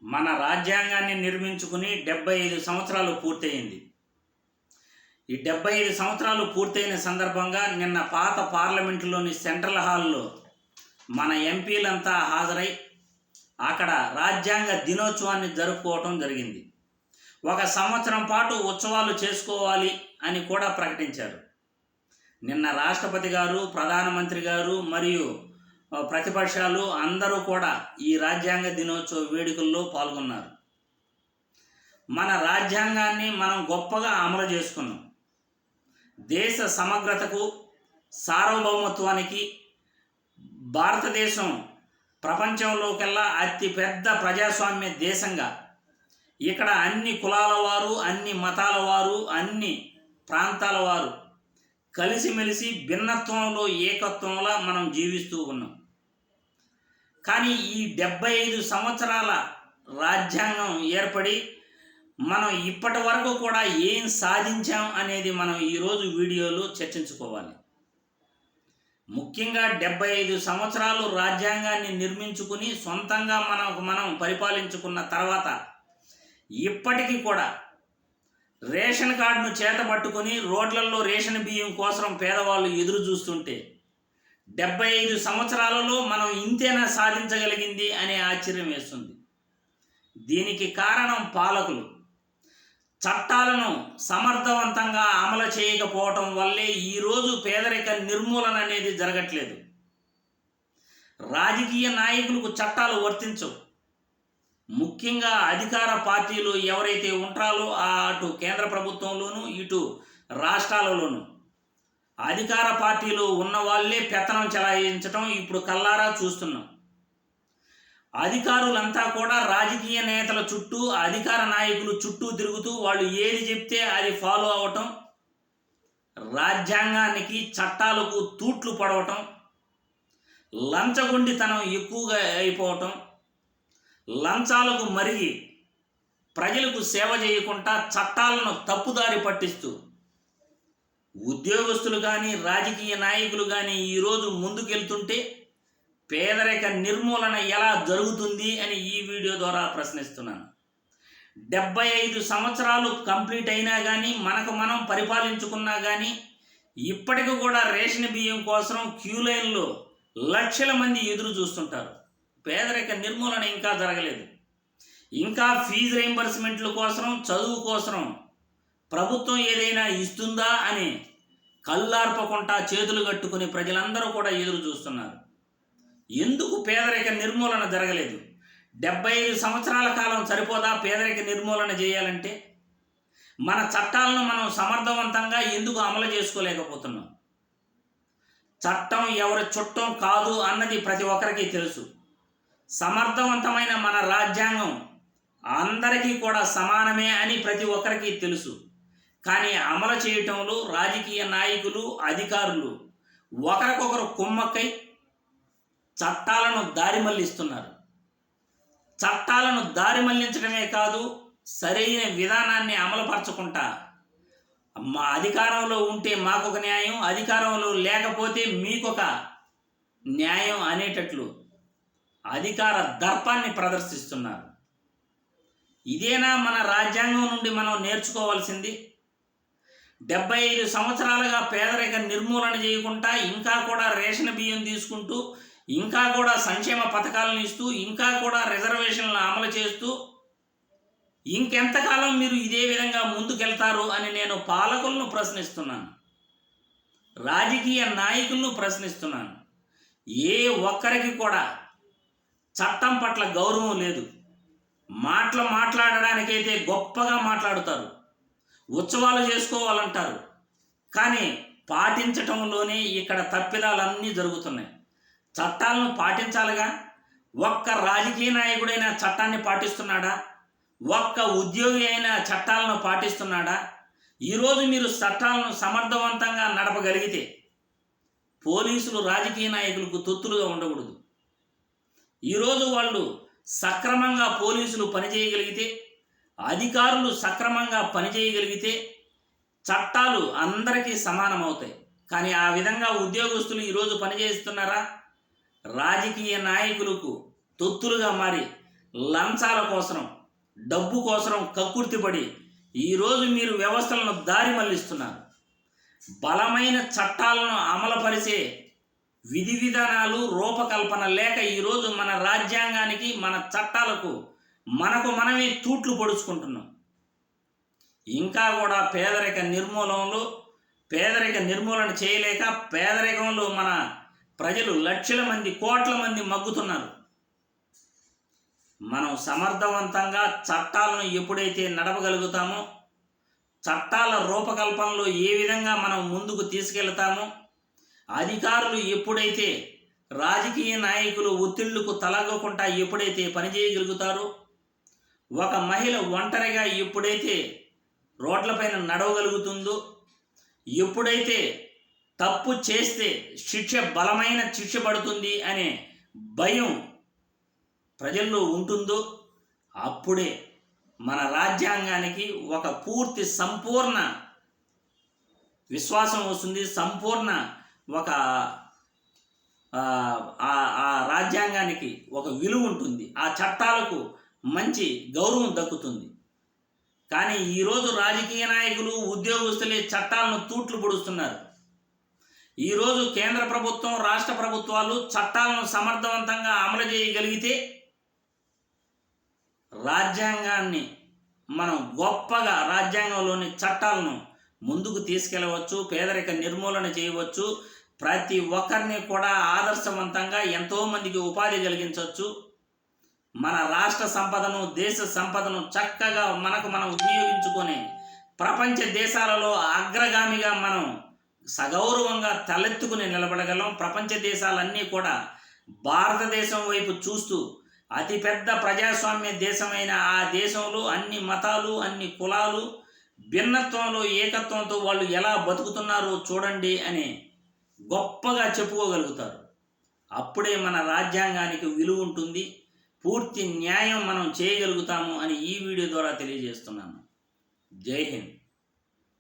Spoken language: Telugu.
మన రాజ్యాంగాన్ని నిర్మించుకుని 75 సంవత్సరాలు పూర్తయింది. ఈ 75 సంవత్సరాలు పూర్తయిన సందర్భంగా నిన్న పాత పార్లమెంటులోని సెంట్రల్ హాల్లో మన ఎంపీలంతా హాజరై అక్కడ రాజ్యాంగ దినోత్సవాన్ని జరుపుకోవటం జరిగింది. 1 సంవత్సరం పాటు ఉత్సవాలు చేసుకోవాలి అని కూడా ప్రకటించారు. నిన్న రాష్ట్రపతి గారు, ప్రధానమంత్రి గారు మరియు ప్రతిపక్షాలు అందరూ కూడా ఈ రాజ్యాంగ దినోత్సవ వేడుకల్లో పాల్గొన్నారు. మన రాజ్యాంగాన్ని మనం గొప్పగా అమలు చేసుకున్నాం. దేశ సమగ్రతకు, సార్వభౌమత్వానికి భారతదేశం ప్రపంచంలోకెల్లా అతిపెద్ద ప్రజాస్వామ్య దేశంగా ఇక్కడ అన్ని కులాల వారు, అన్ని మతాల వారు, అన్ని ప్రాంతాల వారు కలిసిమెలిసి భిన్నత్వంలో ఏకత్వంలా మనం జీవిస్తూ ఉన్నాం. కానీ ఈ 75 సంవత్సరాల రాజ్యాంగం ఏర్పడి మనం ఇప్పటి వరకు కూడా ఏం సాధించాం అనేది మనం ఈరోజు వీడియోలో చర్చించుకోవాలి. ముఖ్యంగా 75 సంవత్సరాలు రాజ్యాంగాన్ని నిర్మించుకుని సొంతంగా మనం పరిపాలించుకున్న తర్వాత ఇప్పటికీ కూడా రేషన్ కార్డును చేతబట్టుకుని రోడ్లలో రేషన్ బియ్యం కోసం పేదవాళ్ళు ఎదురు చూస్తుంటే 75 సంవత్సరాలలో మనం ఇంతేనా సాధించగలిగింది అనే ఆశ్చర్యం వేస్తుంది. దీనికి కారణం పాలకులు చట్టాలను సమర్థవంతంగా అమలు చేయకపోవటం వల్లే ఈరోజు పేదరిక నిర్మూలన అనేది జరగట్లేదు. రాజకీయ నాయకులకు చట్టాలు వర్తించవు. ముఖ్యంగా అధికార పార్టీలు ఎవరైతే ఉంటారో అటు కేంద్ర ప్రభుత్వంలోనూ ఇటు రాష్ట్రాలలోనూ అధికార పార్టీలు ఉన్న వాళ్ళే పెత్తనం చెలాయించడం ఇప్పుడు కల్లారా చూస్తున్నాం. అధికారులంతా కూడా రాజకీయ నేతల చుట్టూ, అధికార నాయకులు చుట్టూ తిరుగుతూ వాళ్ళు ఏది చెప్తే అది ఫాలో అవటం, రాజ్యాంగానికి చట్టాలకు తూట్లు పడవటం, లంచగొండితనం ఎక్కువగా అయిపోవటం, లంచాలకు మరిగి ప్రజలకు సేవ చేయకుండా చట్టాలను తప్పుదారి పట్టిస్తూ ఉద్యోగస్తులు కానీ రాజకీయ నాయకులు కానీ ఈరోజు ముందుకెళ్తుంటే పేదరిక నిర్మూలన ఎలా జరుగుతుంది అని ఈ వీడియో ద్వారా ప్రశ్నిస్తున్నాను. 75 సంవత్సరాలు కంప్లీట్ అయినా కానీ మనం పరిపాలించుకున్నా కానీ ఇప్పటికి కూడా రేషన్ బియ్యం కోసం క్యూ లైన్లో లక్షల మంది ఎదురు చూస్తుంటారు. పేదరిక నిర్మూలన ఇంకా జరగలేదు. ఇంకా ఫీజు రీయింబర్స్మెంట్ల కోసం, చదువు కోసం ప్రభుత్వం ఏదైనా ఇస్తుందా అని కళ్ళార్పకుండా చేతులు కట్టుకుని ప్రజలందరూ కూడా ఎదురు చూస్తున్నారు. ఎందుకు పేదరిక నిర్మూలన జరగలేదు? 75 సంవత్సరాల కాలం సరిపోదా పేదరిక నిర్మూలన చేయాలంటే? మన చట్టాలను మనం సమర్థవంతంగా ఎందుకు అమలు చేసుకోలేకపోతున్నాం? చట్టం ఎవరి చుట్టం కాదు అన్నది ప్రతి ఒక్కరికి తెలుసు. సమర్థవంతమైన మన రాజ్యాంగం అందరికీ కూడా సమానమే అని ప్రతి ఒక్కరికి తెలుసు. కానీ అమలు చేయటంలో రాజకీయ నాయకులు, అధికారులు ఒకరికొకరు కుమ్మక్కై చట్టాలను దారి మళ్లిస్తున్నారు. చట్టాలను దారి మళ్లించడమే కాదు, సరైన విధానాన్ని అమలుపరచకుండా మా అధికారంలో ఉంటే మాకొక న్యాయం, అధికారంలో లేకపోతే మీకొక న్యాయం అనేటట్లు అధికార దర్పాన్ని ప్రదర్శిస్తున్నారు. ఇదేనా మన రాజ్యాంగం నుండి మనం నేర్చుకోవాల్సింది? 75 సంవత్సరాలుగా పేదరిక నిర్మూలన చేయకుండా ఇంకా కూడా రేషన్ బియ్యం తీసుకుంటూ, ఇంకా కూడా సంక్షేమ పథకాలను ఇస్తూ, ఇంకా కూడా రిజర్వేషన్లను అమలు చేస్తూ ఇంకెంతకాలం మీరు ఇదే విధంగా ముందుకెళ్తారు అని నేను పాలకులను ప్రశ్నిస్తున్నాను, రాజకీయ నాయకులను ప్రశ్నిస్తున్నాను. ఏ ఒక్కరికి కూడా చట్టం పట్ల గౌరవం లేదు. మాట్లాడడానికైతే గొప్పగా మాట్లాడుతారు, ఉత్సవాలు చేసుకోవాలంటారు, కానీ పాటించటంలోనే ఇక్కడ తప్పిదాలన్నీ జరుగుతున్నాయి. చట్టాలను పాటించాలిగా. ఒక్క రాజకీయ నాయకుడైనా చట్టాన్ని పాటిస్తున్నాడా? ఒక్క ఉద్యోగి అయినా చట్టాలను పాటిస్తున్నాడా? ఈరోజు మీరు చట్టాలను సమర్థవంతంగా నడపగలిగితే పోలీసులు రాజకీయ నాయకులకు తొత్తులుగా ఉండకూడదు. ఈరోజు వాళ్ళు సక్రమంగా పోలీసులు పనిచేయగలిగితే, అధికారులు సక్రమంగా పనిచేయగలిగితే చట్టాలు అందరికీ సమానమవుతాయి. కానీ ఆ విధంగా ఉద్యోగస్తులు ఈరోజు పనిచేస్తున్నారా? రాజకీయ నాయకులకు తొత్తులుగా మారి లంచాల కోసం, డబ్బు కోసం కక్కుర్తిపడి ఈరోజు మీరు వ్యవస్థలను దారి మళ్లిస్తున్నారు. బలమైన చట్టాలను అమలుపరిచే విధి విధానాలు రూపకల్పన లేక ఈరోజు మన రాజ్యాంగానికి, మన చట్టాలకు మనకు మనమే తూట్లు పొడుచుకుంటున్నాం. ఇంకా కూడా పేదరిక నిర్మూలన చేయలేక పేదరికంలో మన ప్రజలు లక్షల మంది, కోట్ల మంది మగ్గుతున్నారు. మనం సమర్థవంతంగా చట్టాలను ఎప్పుడైతే నడపగలుగుతామో, చట్టాల రూపకల్పనలో ఏ విధంగా మనం ముందుకు తీసుకెళ్తామో, అధికారులు ఎప్పుడైతే రాజకీయ నాయకులు ఒత్తిళ్లకు తలగకుండా ఎప్పుడైతే పనిచేయగలుగుతారో, ఒక మహిళ ఒంటరిగా ఎప్పుడైతే రోడ్లపైన నడవగలుగుతుందో, ఎప్పుడైతే తప్పు చేస్తే బలమైన శిక్ష పడుతుంది అనే భయం ప్రజల్లో ఉంటుందో, అప్పుడే మన రాజ్యాంగానికి ఒక సంపూర్ణ విశ్వాసం వస్తుంది. సంపూర్ణ ఒక ఆ రాజ్యాంగానికి ఒక విలువ ఉంటుంది. ఆ చట్టాలకు మంచి గౌరవం దక్కుతుంది. కానీ ఈరోజు రాజకీయ నాయకులు, ఉద్యోగస్తులే చట్టాలను తూట్లు పొడుస్తున్నారు. ఈరోజు కేంద్ర ప్రభుత్వం, రాష్ట్ర ప్రభుత్వాలు చట్టాలను సమర్థవంతంగా అమలు చేయగలిగితే రాజ్యాంగాన్ని మనం గొప్పగా, రాజ్యాంగంలోని చట్టాలను ముందుకు తీసుకెళ్ళవచ్చు, పేదరిక నిర్మూలన చేయవచ్చు, ప్రతి ఒక్కరిని కూడా ఆదర్శవంతంగా ఎంతోమందికి ఉపాధి కలిగించవచ్చు. మన రాష్ట్ర సంపదను, దేశ సంపదను చక్కగా మనం ఉపయోగించుకొని ప్రపంచ దేశాలలో అగ్రగామిగా మనం సగౌరవంగా తలెత్తుకుని నిలబడగలం. ప్రపంచ దేశాలన్నీ కూడా భారతదేశం వైపు చూస్తూ అతిపెద్ద ప్రజాస్వామ్య దేశమైన ఆ దేశంలో అన్ని మతాలు, అన్ని కులాలు భిన్నత్వంలో ఏకత్వంతో వాళ్ళు ఎలా బతుకుతున్నారో చూడండి అని గొప్పగా చెప్పుకోగలుగుతారు. అప్పుడే మన రాజ్యాంగానికి విలువ ఉంటుంది, పూర్తి న్యాయం మనం చేయగలుగుతాము అని ఈ వీడియో ద్వారా తెలియజేస్తున్నాను. జై హింద్.